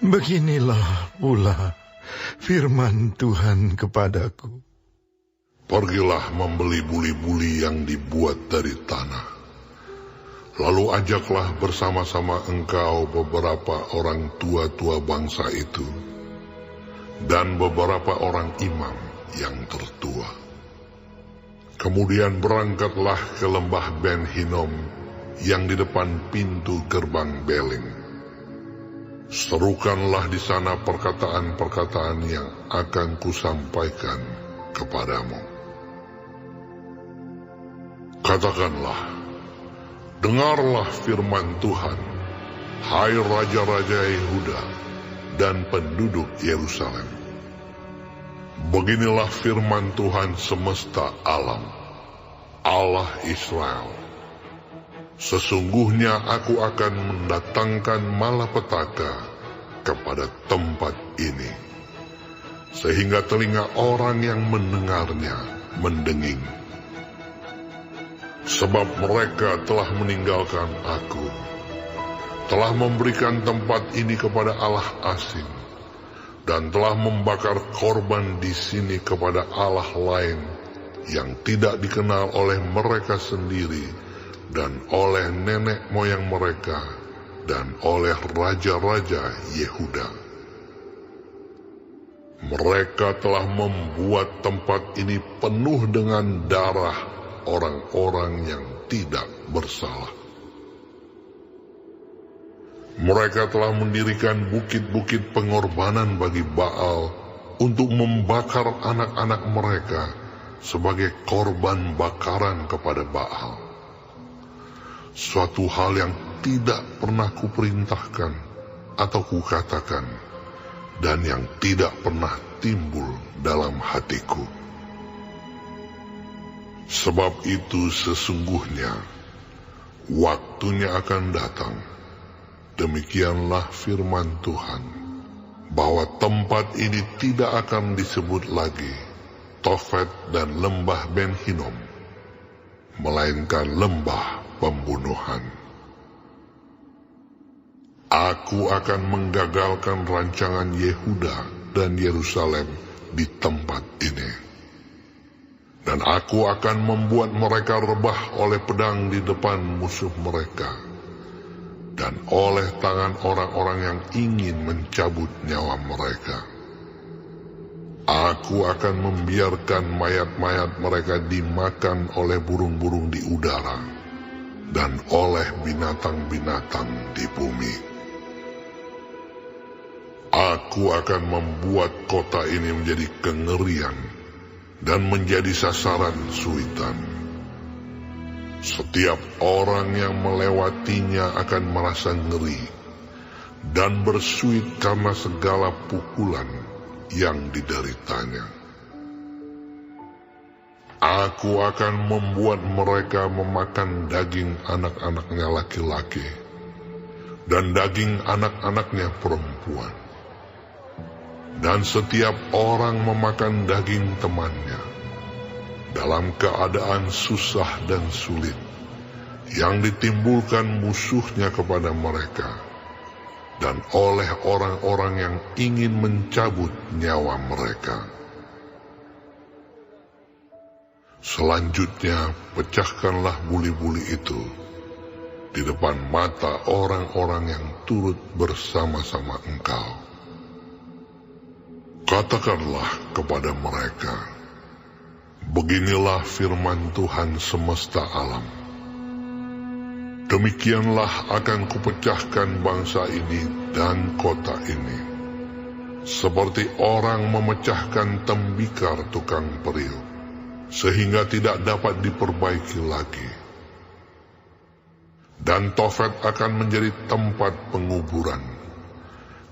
Beginilah pula firman Tuhan kepadaku. Pergilah membeli buli-buli yang dibuat dari tanah. Lalu ajaklah bersama-sama engkau beberapa orang tua-tua bangsa itu, dan beberapa orang imam yang tertua. Kemudian berangkatlah ke lembah Ben Hinom yang di depan pintu gerbang Beling. Serukanlah di sana perkataan-perkataan yang akan kusampaikan kepadamu. Katakanlah, dengarlah firman Tuhan, hai raja-raja Yehuda dan penduduk Yerusalem. Beginilah firman Tuhan semesta alam, Allah Israel. Sesungguhnya aku akan mendatangkan malapetaka kepada tempat ini, sehingga telinga orang yang mendengarnya mendenging. Sebab mereka telah meninggalkan aku, telah memberikan tempat ini kepada Allah asing, dan telah membakar korban di sini kepada Allah lain yang tidak dikenal oleh mereka sendiri dan oleh nenek moyang mereka dan oleh raja-raja Yehuda. Mereka telah membuat tempat ini penuh dengan darah orang-orang yang tidak bersalah. Mereka telah mendirikan bukit-bukit pengorbanan bagi Baal untuk membakar anak-anak mereka sebagai korban bakaran kepada Baal. Suatu hal yang tidak pernah kuperintahkan atau kukatakan, dan yang tidak pernah timbul dalam hatiku. Sebab itu sesungguhnya waktunya akan datang, demikianlah firman Tuhan, bahwa tempat ini tidak akan disebut lagi Tofet dan lembah Ben Hinom, melainkan lembah pembunuhan. Aku akan menggagalkan rancangan Yehuda dan Yerusalem di tempat ini. Dan aku akan membuat mereka rebah oleh pedang di depan musuh mereka, dan oleh tangan orang-orang yang ingin mencabut nyawa mereka. Aku akan membiarkan mayat-mayat mereka dimakan oleh burung-burung di udara, dan oleh binatang-binatang di bumi. Aku akan membuat kota ini menjadi kengerian dan menjadi sasaran suitan. Setiap orang yang melewatinya akan merasa ngeri dan bersuit karena segala pukulan yang dideritanya. Aku akan membuat mereka memakan daging anak-anaknya laki-laki dan daging anak-anaknya perempuan. Dan setiap orang memakan daging temannya dalam keadaan susah dan sulit yang ditimbulkan musuhnya kepada mereka, dan oleh orang-orang yang ingin mencabut nyawa mereka. Selanjutnya pecahkanlah buli-buli itu di depan mata orang-orang yang turut bersama-sama engkau. Katakanlah kepada mereka, beginilah firman Tuhan semesta alam. Demikianlah akan kupecahkan bangsa ini dan kota ini, seperti orang memecahkan tembikar tukang periuk, sehingga tidak dapat diperbaiki lagi. Dan Tofet akan menjadi tempat penguburan,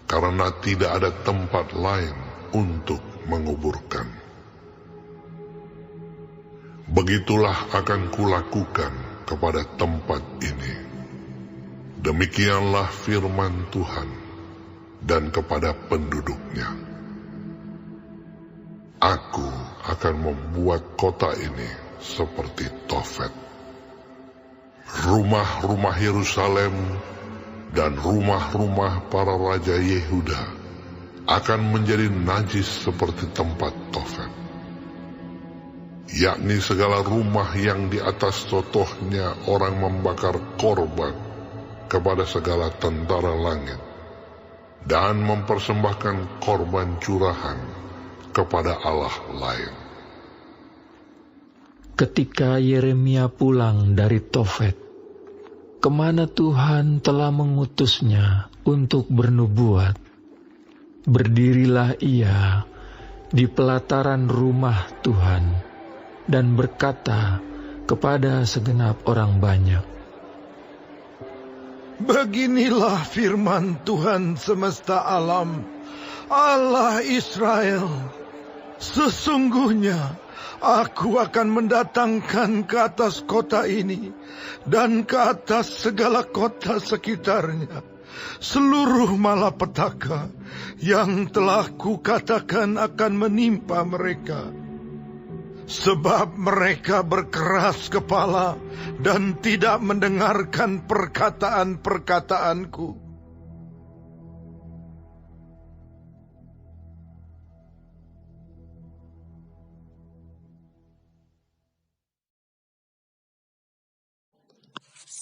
karena tidak ada tempat lain untuk menguburkan. Begitulah akan kulakukan kepada tempat ini. Demikianlah firman Tuhan, dan kepada penduduknya. Aku akan membuat kota ini seperti Tofet. Rumah-rumah Yerusalem dan rumah-rumah para raja Yehuda akan menjadi najis seperti tempat Tofet, yakni segala rumah yang di atas contohnya orang membakar korban kepada segala tentara langit dan mempersembahkan korban curahan kepada Allah lain. Ketika Yeremia pulang dari Tofet, kemana Tuhan telah mengutusnya untuk bernubuat, berdirilah ia di pelataran rumah Tuhan dan berkata kepada segenap orang banyak, Beginilah firman Tuhan semesta alam, Allah Israel. Sesungguhnya Aku akan mendatangkan ke atas kota ini dan ke atas segala kota sekitarnya seluruh malapetaka yang telah kukatakan akan menimpa mereka. Sebab mereka berkeras kepala dan tidak mendengarkan perkataan-perkataanku.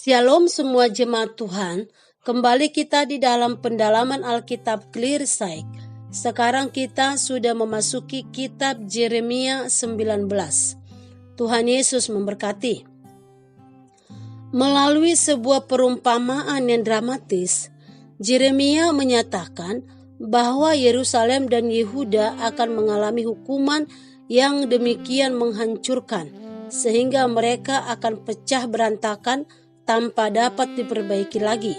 Shalom semua jemaat Tuhan, kembali kita di dalam pendalaman Alkitab Clear Sight. Sekarang kita sudah memasuki kitab Yeremia 19. Tuhan Yesus memberkati. Melalui sebuah perumpamaan yang dramatis, Yeremia menyatakan bahwa Yerusalem dan Yehuda akan mengalami hukuman yang demikian menghancurkan, sehingga mereka akan pecah berantakan tanpa dapat diperbaiki lagi.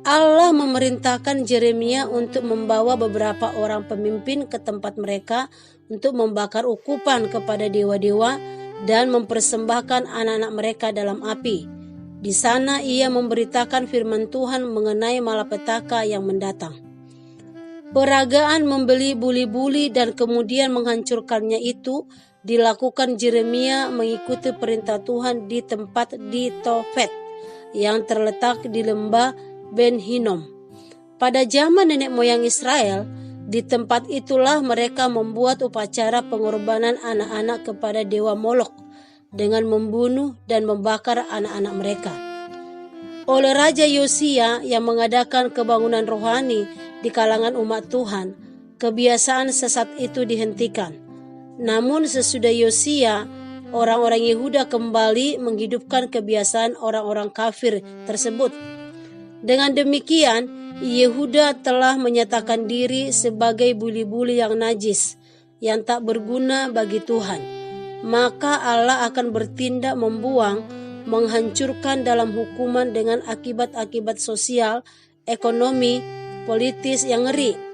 Allah memerintahkan Yeremia untuk membawa beberapa orang pemimpin ke tempat mereka untuk membakar ukupan kepada dewa-dewa dan mempersembahkan anak-anak mereka dalam api. Di sana ia memberitakan firman Tuhan mengenai malapetaka yang mendatang. Peragaan membeli buli-buli dan kemudian menghancurkannya itu dilakukan Yeremia mengikuti perintah Tuhan di tempat di Tofet yang terletak di lembah Ben Hinnom. Pada zaman nenek moyang Israel, di tempat itulah mereka membuat upacara pengorbanan anak-anak kepada dewa Molok dengan membunuh dan membakar anak-anak mereka. Oleh Raja Yosia yang mengadakan kebangunan rohani di kalangan umat Tuhan, kebiasaan sesat itu dihentikan. Namun sesudah Yosia, orang-orang Yehuda kembali menghidupkan kebiasaan orang-orang kafir tersebut. Dengan demikian, Yehuda telah menyatakan diri sebagai buli-buli yang najis, yang tak berguna bagi Tuhan. Maka Allah akan bertindak membuang, menghancurkan dalam hukuman dengan akibat-akibat sosial, ekonomi, politis yang ngeri.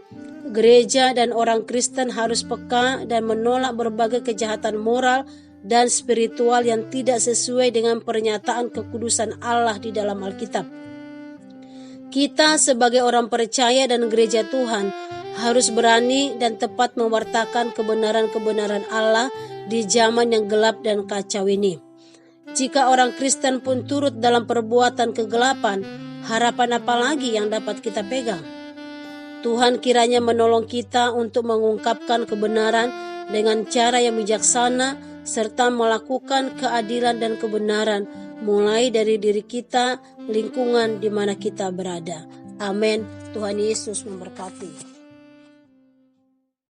Gereja dan orang Kristen harus peka dan menolak berbagai kejahatan moral dan spiritual yang tidak sesuai dengan pernyataan kekudusan Allah di dalam Alkitab. Kita sebagai orang percaya dan gereja Tuhan harus berani dan tepat mewartakan kebenaran-kebenaran Allah di zaman yang gelap dan kacau ini. Jika orang Kristen pun turut dalam perbuatan kegelapan, harapan apa lagi yang dapat kita pegang? Tuhan kiranya menolong kita untuk mengungkapkan kebenaran dengan cara yang bijaksana serta melakukan keadilan dan kebenaran mulai dari diri kita, lingkungan di mana kita berada. Amin. Tuhan Yesus memberkati.